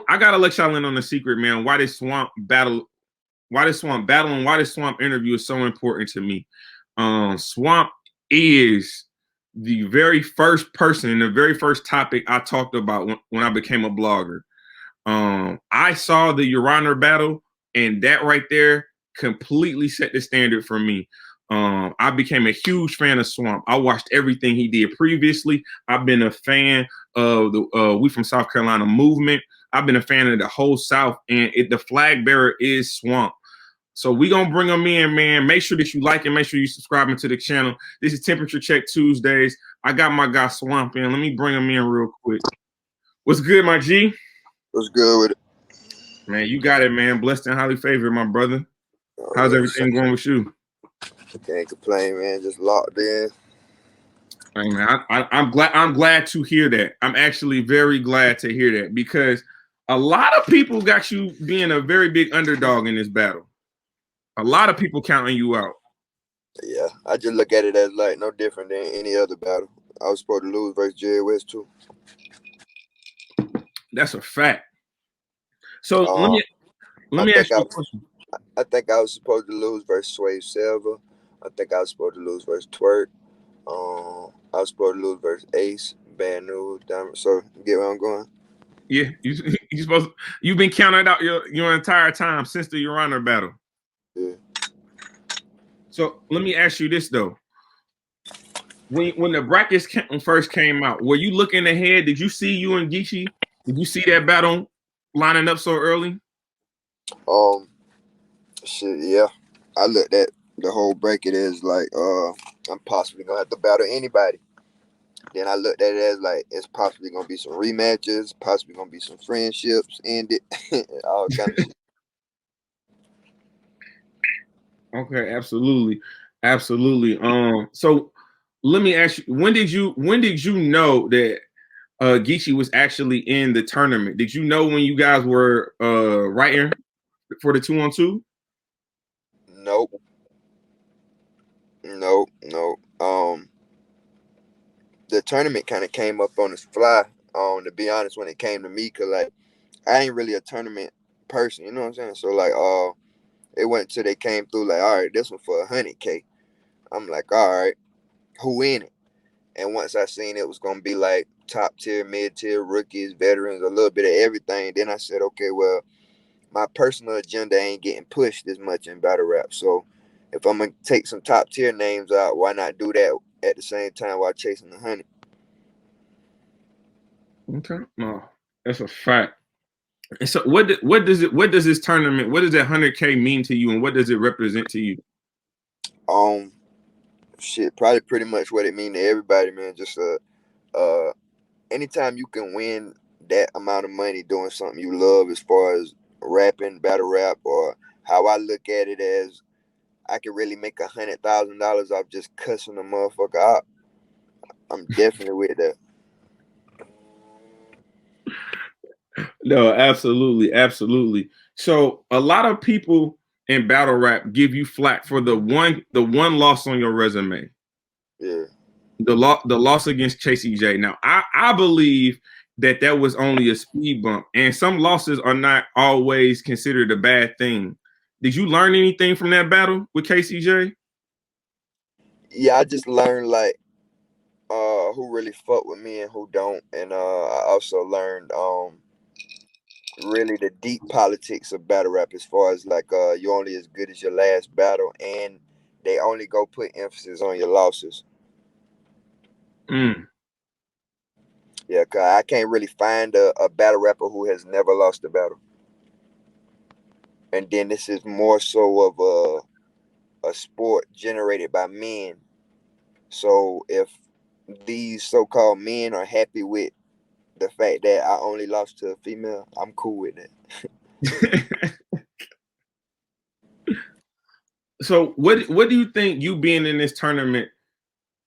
I gotta let y'all in on the secret, man. Why this swamp battle, and why this swamp interview is so important to me. Swamp is the very first person and the very first topic I talked about when I became a blogger. I saw the Your Honor battle, and that right there completely set the standard for me. I became a huge fan of Swamp. I watched everything he did previously. I've been a fan of the We From South Carolina movement. I've been a fan of the whole South, and the flag bearer is Swamp. So we gonna bring them in, man. Make sure that you like and make sure you subscribing to the channel. This is Temperature Check Tuesdays. I got my guy Swamp in. Let me bring him in real quick. What's good, my G? What's good with it? Man, you got it, man. Blessed and highly favored, my brother. How's everything going with you? Can't complain, man. Just locked in. Hey, man, I'm glad to hear that. I'm actually very glad to hear that because a lot of people got you being a very big underdog in this battle. A lot of people counting you out. Yeah, I just look at it as like no different than any other battle. I was supposed to lose versus Jerry West too. That's a fact. So let me ask you a question. I think I was supposed to lose versus Sway Silver. I think I was supposed to lose versus Twerk. I was supposed to lose versus Ace, Bad News, Diamond. So you get where I'm going? Yeah, you've been counted out your entire time since the Your Honor battle. Yeah. So let me ask you this though. When the brackets first came out, were you looking ahead? Did you see you and Geechi? Did you see that battle lining up so early? Shit, yeah. I looked at the whole bracket as like, I'm possibly gonna have to battle anybody. Then I looked at it as like it's possibly gonna be some rematches, possibly gonna be some friendships ended, all kind of shit. Okay, absolutely, absolutely. So let me ask you, when did you know that Geechi was actually in the tournament? Did you know when you guys were writing for the 2-on-2? Nope. Nope. Nope. The tournament kind of came up on the fly. To be honest, when it came to me, cause like I ain't really a tournament person, you know what I'm saying? So like, it went till they came through like, all right, this one for 100K. I'm like, all right, who in it? And once I seen it was gonna be like top tier, mid tier, rookies, veterans, a little bit of everything, then I said, okay, well, my personal agenda ain't getting pushed as much in battle rap. So if I'm gonna take some top tier names out, why not do that at the same time while chasing the 100? Okay, no, that's a fact. And so what does this tournament, what does that 100K mean to you, and what does it represent to you? Shit, probably pretty much what it mean to everybody, man. Just anytime you can win that amount of money doing something you love, as far as rapping, battle rap, or how I look at it as I can really make $100,000 off just cussing a motherfucker out. I'm definitely with that. No, absolutely, absolutely. So a lot of people in battle rap give you flack for the one loss on your resume. Yeah. The loss against Chasey J. Now, I believe that was only a speed bump, and some losses are not always considered a bad thing. Did you learn anything from that battle with KCJ? Yeah, I just learned like who really fuck with me and who don't. And I also learned really the deep politics of battle rap, as far as like you're only as good as your last battle, and they only go put emphasis on your losses. Mm. Yeah, cause I can't really find a battle rapper who has never lost a battle. And then this is more so of a sport generated by men. So if these so-called men are happy with the fact that I only lost to a female, I'm cool with it. So what do you think you being in this tournament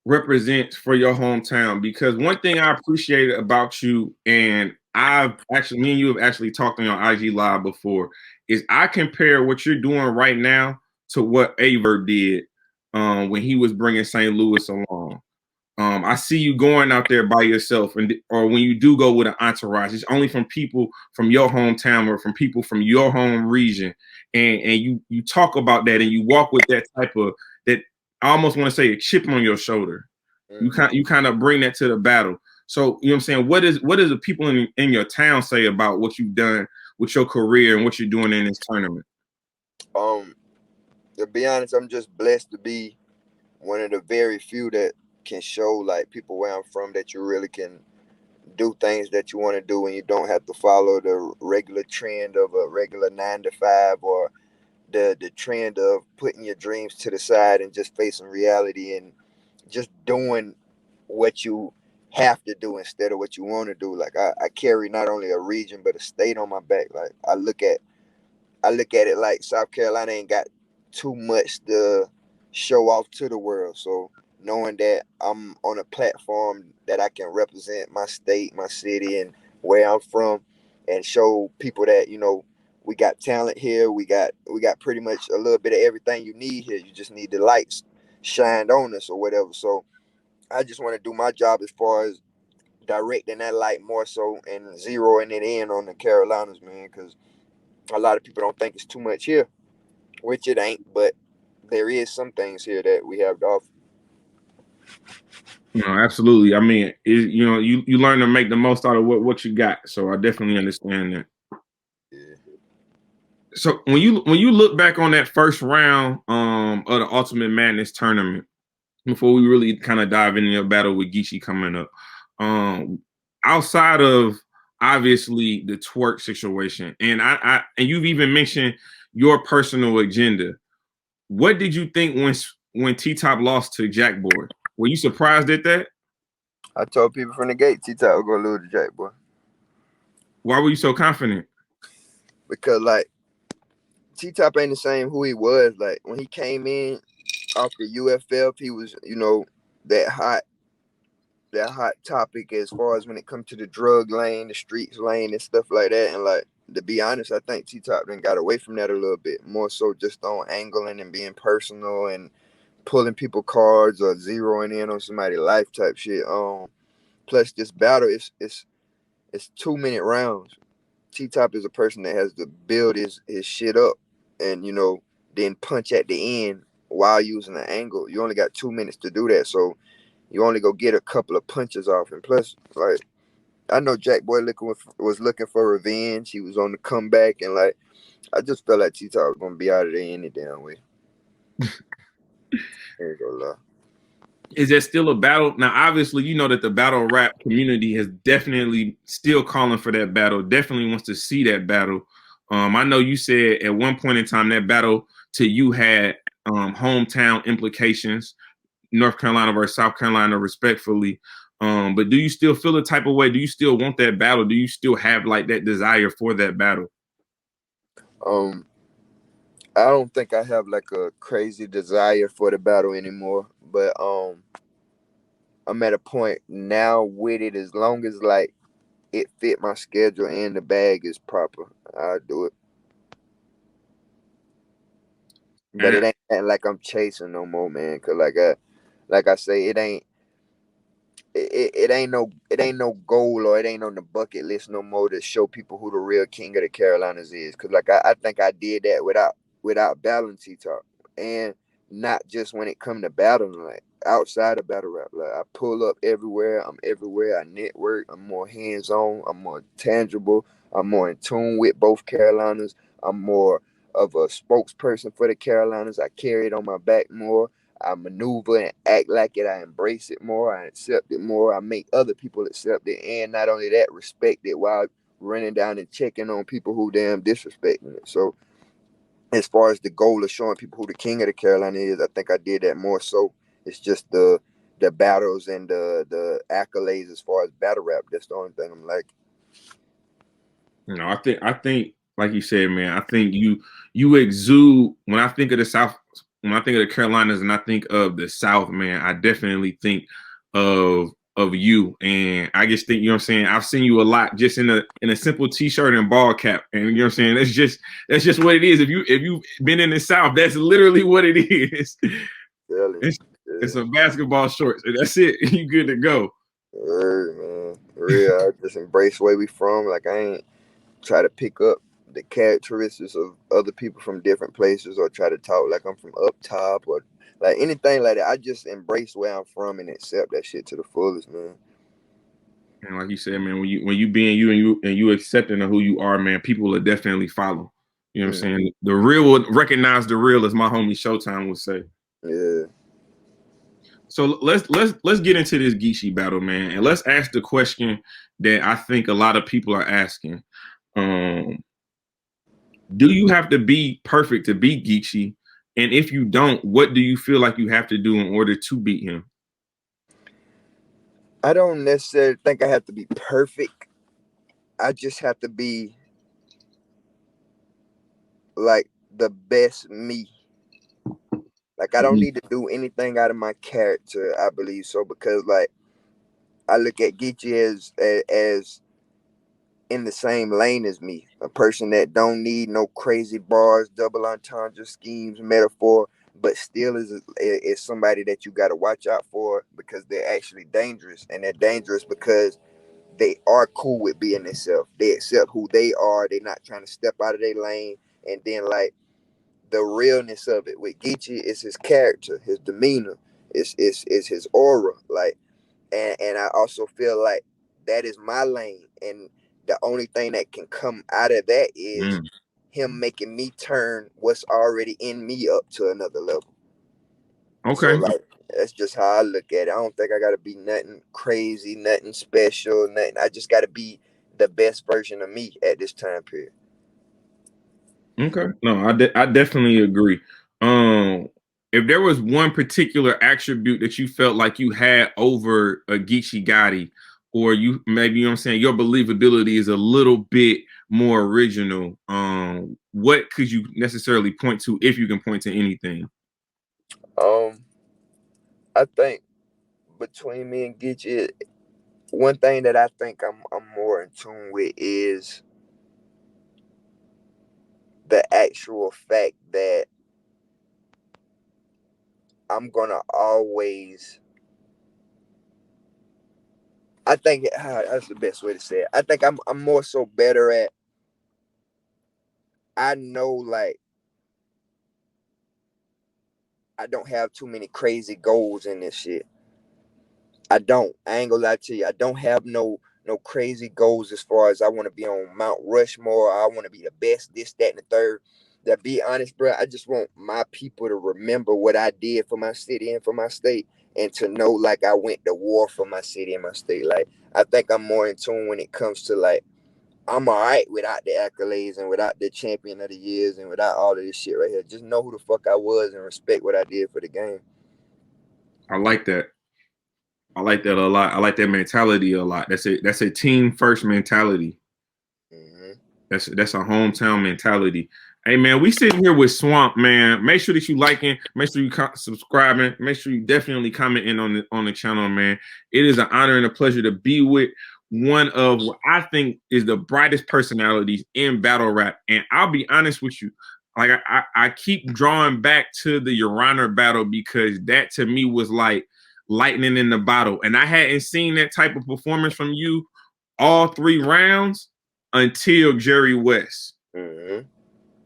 represents for your hometown? Because one thing I appreciate about you, and me and you have actually talked on your IG live before, is I compare what you're doing right now to what Aver did when he was bringing St. Louis along. I see you going out there by yourself, or when you do go with an entourage, it's only from people from your hometown or from people from your home region, and you talk about that and you walk with that type of that. I almost want to say a chip on your shoulder. You kind of bring that to the battle. So you know what I'm saying. What does the people in your town say about what you've done with your career and what you're doing in this tournament? To be honest, I'm just blessed to be one of the very few that can show like people where I'm from that you really can do things that you want to do and you don't have to follow the regular trend of a regular 9 to 5 or the trend of putting your dreams to the side and just facing reality and just doing what you have to do instead of what you want to do. Like I carry not only a region but a state on my back. Like I look at it like South Carolina ain't got too much to show off to the world. So knowing that I'm on a platform that I can represent my state, my city, and where I'm from, and show people that we got talent here. We got pretty much a little bit of everything you need here. You just need the lights shined on us or whatever. So I just want to do my job as far as directing that light more so and zeroing it in on the Carolinas, man, because a lot of people don't think it's too much here, which it ain't, but there is some things here that we have to offer. No, absolutely. I mean, you learn to make the most out of what you got. So I definitely understand that. Yeah. So when you look back on that first round of the Ultimate Madness tournament, before we really kind of dive into your battle with Geechi coming up, um, outside of obviously the twerk situation, and and you've even mentioned your personal agenda. What did you think when T Top lost to Jack Boy? Were you surprised at that? I told people from the gate T-Top was going to lose to Jack, boy. Why were you so confident? Because, like, T-Top ain't the same who he was. Like, when he came in off the UFF, he was, that hot topic as far as when it comes to the drug lane, the streets lane, and stuff like that. And like to be honest, I think T Top then got away from that a little bit more so just on angling and being personal and pulling people cards or zeroing in on somebody's life type shit. Plus this battle it's 2 minute rounds. T Top is a person that has to build his shit up and then punch at the end while using an angle. You only got 2 minutes to do that, so you only go get a couple of punches off. And plus, like, I know Jack Boy was looking for revenge. He was on the comeback, and like, I just felt like T-Top was gonna be out of there any damn way. There you go, love. Is there still a battle? Now, obviously, you know that the battle rap community has definitely still calling for that battle, definitely wants to see that battle. I know you said at one point in time that battle to you had hometown implications, North Carolina versus South Carolina, respectfully. But do you still feel the type of way? Do you still want that battle? Do you still have like that desire for that battle? Um, I don't think I have like a crazy desire for the battle anymore, but I'm at a point now with it. As long as like it fit my schedule and the bag is proper, I do it. But And it ain't like I'm chasing no more, man. Cause like I say, it ain't no goal or it ain't on the bucket list no more to show people who the real king of the Carolinas is. Cause like I think I did that without battling T-Top. And not just when it come to battling, like outside of battle rap. Like I pull up everywhere, I'm everywhere, I network, I'm more hands-on, I'm more tangible, I'm more in tune with both Carolinas, I'm more of a spokesperson for the Carolinas. I carry it on my back more. I maneuver and act like it. I embrace it more. I accept it more. I make other people accept it. And not only that, respect it while running down and checking on people who damn disrespecting it. So as far as the goal of showing people who the king of the Carolina is, I think I did that more so. It's just the battles and the accolades as far as battle rap. That's the only thing I'm like. I think like you said, man, I think you exude when I think of the South, when I think of the Carolinas and I think of the South, man, I definitely think of you. And I just think, you know what I'm saying, I've seen you a lot just in a simple t-shirt and ball cap. And you know what I'm saying? That's just what it is. If you've been in the South, that's literally what it is. Really, It's, and some basketball shorts, and that's it. You good to go. Word, man. Real. I just embrace where we from. Like I ain't try to pick up the characteristics of other people from different places or try to talk like I'm from up top or like anything like that. I just embrace where I'm from and accept that shit to the fullest, man. And like you said, man, when you being you accepting of who you are, man, people will definitely follow. You know what I'm Mm, saying? The real will recognize the real, as my homie Showtime would say. yeah. So let's get into this Geechi battle, man, and let's ask the question that I think a lot of people are asking. Um, do you have to be perfect to beat Geechi? And if you don't, what do you feel like you have to do in order to beat him? I don't necessarily think I have to be perfect. I just have to be like the best me. Like I don't Mhm. need to do anything out of my character, I believe so, because like I look at Geechee as in the same lane as me, a person that don't need no crazy bars, double entendre schemes, metaphor, but still is somebody that you got to watch out for because they're actually dangerous, and they're dangerous because they are cool with being themselves. They accept who they are. They're not trying to step out of their lane, and then like the realness of it with Geechee is his character, his demeanor, is his aura, like and I also feel like that is my lane, and the only thing that can come out of that is Mm. him making me turn what's already in me up to another level. So Okay. like that's just how I look at it. I don't think I gotta be nothing crazy, nothing special, nothing. I just gotta be the best version of me at this time period. Okay. No, I definitely agree. If there was one particular attribute that you felt like you had over a Geechi Gotti, or you maybe you know what I'm saying, your believability is a little bit more original. What could you necessarily point to if you can point to anything? Um, I think between me and Gitch, one thing that I think I'm more in tune with is the actual fact that I'm gonna always. I think that's the best way to say it. I think I'm more so better at. I know like I don't have too many crazy goals in this shit. I don't. I ain't gonna lie to you. I don't have no crazy goals as far as I want to be on Mount Rushmore. I want to be the best, this, that, and the third. To be honest, bro, I just want my people to remember what I did for my city and for my state, and to know like I went to war for my city and my state. Like I think I'm more in tune when it comes to like I'm all right without the accolades and without the champion of the years and without all of this shit right here. Just know who the fuck I was and respect what I did for the game. I like that. I like that a lot. I like that mentality a lot. That's a team first mentality. Hmm. That's a hometown mentality. Hey man, we sitting here with Swamp, man. Make sure that you liking, make sure you subscribing, make sure you definitely commenting on the channel, man. It is an honor and a pleasure to be with one of what I think is the brightest personalities in battle rap. And I'll be honest with you, like I keep drawing back to the Your Honor battle because that to me was like lightning in the bottle, and I hadn't seen that type of performance from you all 3 rounds until Jerry West. Hmm.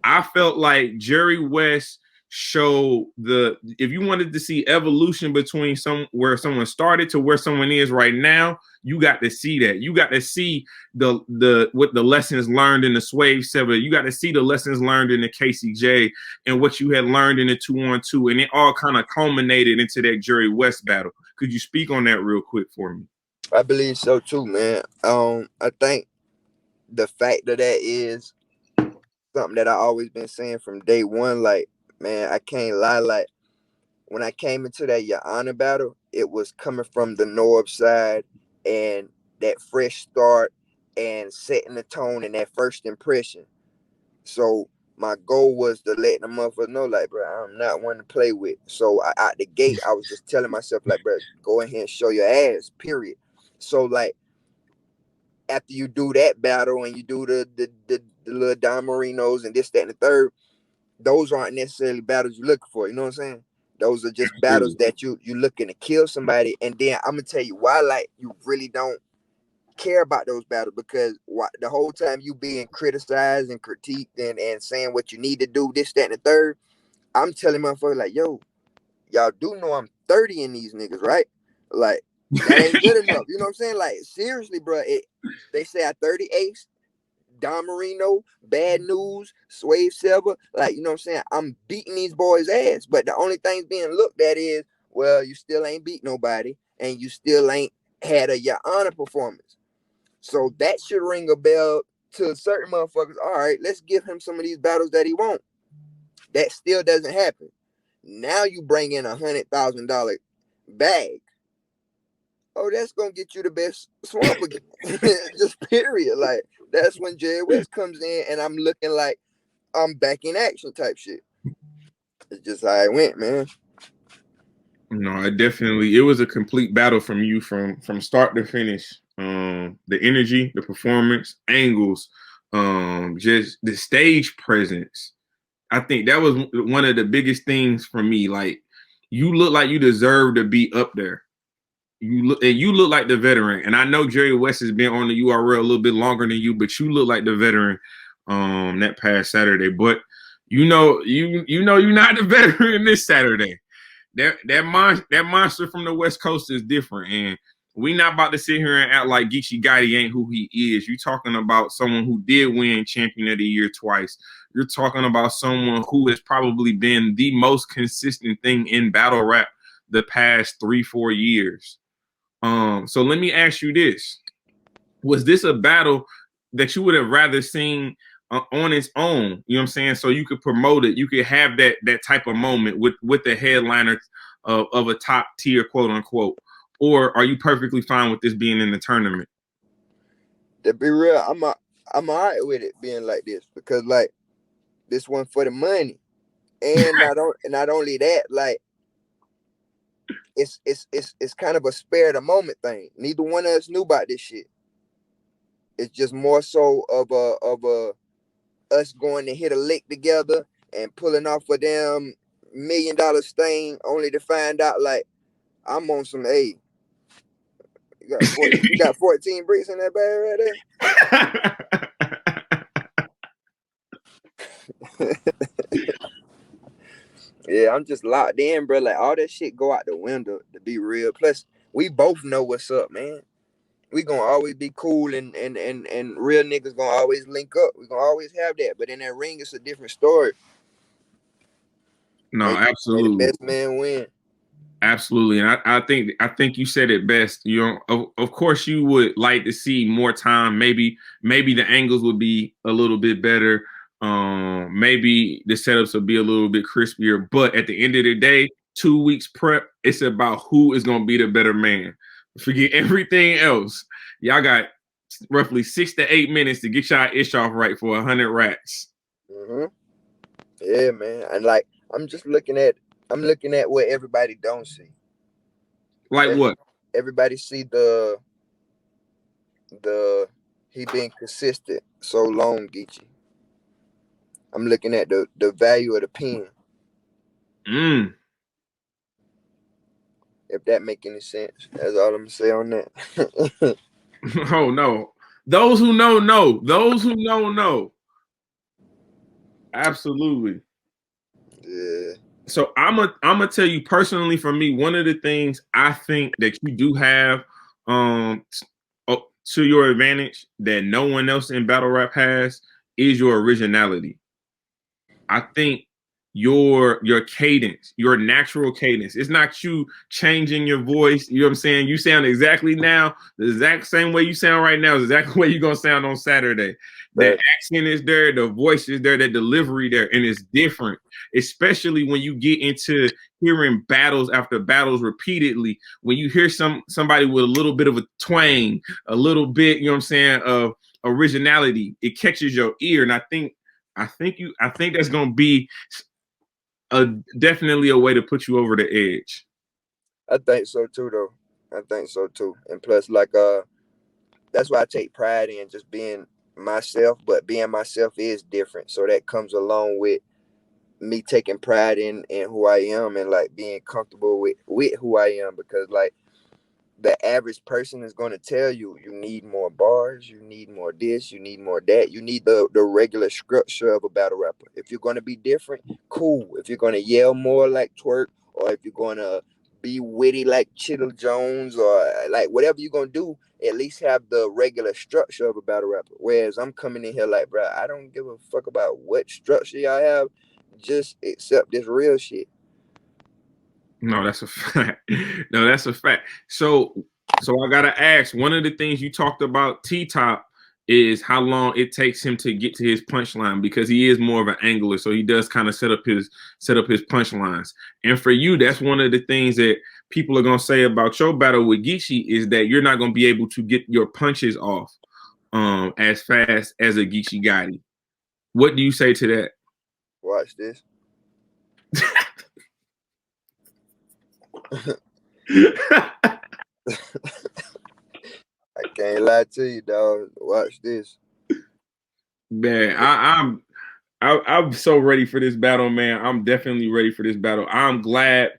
I felt like Jerry West showed the if you wanted to see evolution between some where someone started to where someone is right now, you got to see that. You got to see the what the lessons learned in the Swave 7. You got to see the lessons learned in the KCJ and what you had learned in the 2-on-2, and it all kind of culminated into that Jerry West battle. Could you speak on that real quick for me? I believe so too, man. I think the fact of that is something that I always been saying from day one. Like, man, I can't lie. Like, when I came into that Your Honor battle, it was coming from the north side and that fresh start and setting the tone and that first impression. So my goal was to let the motherfuckers know, like, bro, I'm not one to play with. So out the gate, I was just telling myself, like, bro, go ahead and show your ass. Period. So like after you do that battle and you do the little Don Marinos and this, that, and the third, those aren't necessarily battles you're looking for. You know what I'm saying? Those are just battles that you looking to kill somebody, and then I'm gonna tell you why. Like, you really don't care about those battles because the whole time you being criticized and critiqued and saying what you need to do, this, that, and the third. I'm telling motherfuckers like, yo, y'all do know I'm 30 in these niggas, right? Like, that ain't good enough. You know what I'm saying? Like, seriously, bro. They say I 30 Ace, Don Marino, Bad News, Swave Silver. Like, you know what I'm saying? I'm beating these boys' ass. But the only thing being looked at is, well, you still ain't beat nobody, and you still ain't had a Your Honor performance. So that should ring a bell to certain motherfuckers. All right, let's give him some of these battles that he won't. That still doesn't happen. Now you bring in $100,000 bag. Oh, that's gonna get you the best swamp again. Just period. Like, that's when Jerry West comes in, and I'm looking like I'm back in action type shit. It's just how it went, man. No, it was a complete battle from you from start to finish. The energy, the performance, angles, just the stage presence. I think that was one of the biggest things for me. Like, you look like you deserve to be up there. You look like the veteran. And I know Jerry West has been on the URL a little bit longer than you, but you look like the veteran that past Saturday. But you know you're not the veteran this Saturday. That monster from the West Coast is different, and we not about to sit here and act like Geechi Gotti ain't who he is. You're talking about someone who did win Champion of the Year twice. You're talking about someone who has probably been the most consistent thing in battle rap the past 3-4 years. So let me ask you this: was this a battle that you would have rather seen on its own? You know what I'm saying? So you could promote it, you could have that type of moment with the headliner of a top tier, quote unquote, or are you perfectly fine with this being in the tournament? To be real, I'm alright with it being like this because, like, this one for the money, and not only that, like, it's kind of a spare the moment thing. Neither one of us knew about this shit. It's just more so of a us going to hit a lick together and pulling off a damn $1 million stain, only to find out like I'm on some A. You got 14 bricks in that bag right there. Yeah, I'm just locked in, bro. Like, all that shit go out the window, to be real. Plus, we both know what's up, man. We gonna always be cool, and real niggas gonna always link up. We gonna always have that. But in that ring, it's a different story. No, May the absolutely. best man win. Absolutely, and I think you said it best. You know, of course, you would like to see more time. Maybe the angles would be a little bit better. Maybe the setups will be a little bit crispier. But at the end of the day, 2 weeks prep, it's about who is going to be the better man. Forget everything else. Y'all got roughly 6 to 8 minutes to get y'all ish off right for 100 racks. Mm-hmm. Yeah, man. And like, I'm looking at what everybody don't see. Like Every, what? Everybody see the he being consistent so long, Geechi. I'm looking at the value of the pen. Mm. If that make any sense, that's all I'm gonna say on that. Oh no. Those who know. Those who know. Absolutely. Yeah. So I'm gonna tell you personally, for me, one of the things I think that you do have to your advantage that no one else in battle rap has is your originality. I think your cadence, your natural cadence. It's not you changing your voice. You know what I'm saying? You sound exactly now, the exact same way you sound right now is exactly the way you're gonna sound on Saturday. That But accent is there, the voice is there, that delivery there, and it's different, especially when you get into hearing battles after battles repeatedly. When you hear somebody with a little bit of a twang, a little bit, you know what I'm saying, of originality, it catches your ear. And I think that's gonna be a definitely a way to put you over the edge. I think so too, though. I think so too. And plus, like, that's why I take pride in just being myself. But being myself is different, so that comes along with me taking pride in who I am and like being comfortable with who I am, because like the average person is going to tell you you need more bars, you need more this, you need more that, you need the regular structure of a battle rapper. If you're going to be different, cool. If you're going to yell more like Twerk, or if you're going to be witty like Chiddle Jones, or like whatever you're going to do, at least have the regular structure of a battle rapper. Whereas I'm coming in here like, bro, I don't give a fuck about what structure y'all have, just accept this real shit. No, that's a fact. No, that's a fact. So I gotta ask. One of the things you talked about, T Top, is how long it takes him to get to his punchline, because he is more of an angler, so he does kind of set up his punchlines. And for you, that's one of the things that people are gonna say about your battle with Geechi, is that you're not gonna be able to get your punches off as fast as a Geechi Gotti. What do you say to that? Watch this. I can't lie to you, dog. Watch this. Man, I'm so ready for this battle, man. I'm definitely ready for this battle. I'm glad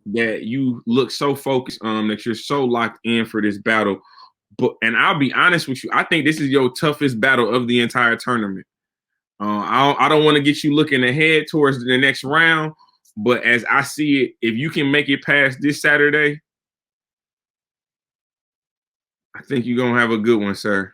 that you look so focused, that you're so locked in for this battle. And I'll be honest with you, I think this is your toughest battle of the entire tournament. I don't want to get you looking ahead towards the next round, but as I see it, if you can make it past this Saturday, I think you're gonna have a good one, sir.